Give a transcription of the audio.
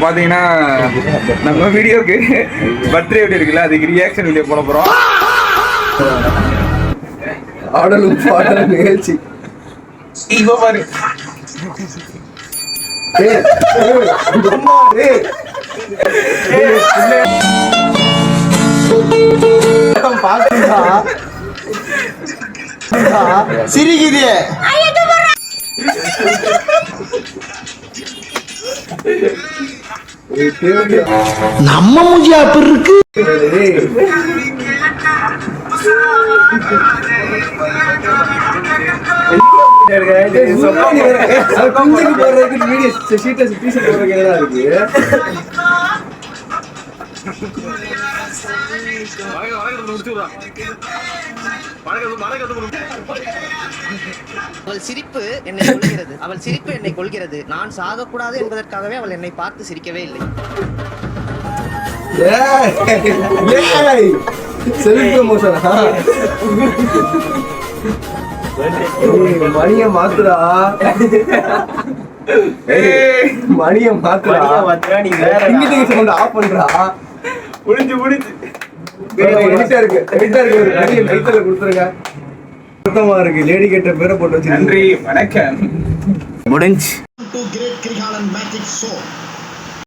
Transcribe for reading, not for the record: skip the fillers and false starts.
பாத்தீங்கன்னா நம்ம வீடியோக்கு பர்த்டே எப்படி இருக்குல்ல அதுக்கு ரியாக்ஷன் வீடியோ போட போறோம். ஆடலும் பாடலும் நிகழ்ச்சி பாரு. சிரிக்குது நம்ம மூஞ்சி அப்படி இருக்கு. அவள் சிரிப்பு என்னை கொள்கிறது, அவள் சிரிப்பு என்னை கொள்கிறது. நான் சாகக்கூடாது என்பதற்காகவே அவள் என்னை பார்த்து சிரிக்கவே இல்லை. மணிய மாத்துறா, மணிய மாத்துறா, ஆஃப் பண்றா. முடிஞ்சு முடிஞ்சு கொடுத்துருங்க. சுத்தமா இருக்கு. லேடி கேட்ட பேரை போட்டு வச்சு. நன்றி, வணக்கம். முடிஞ்சு.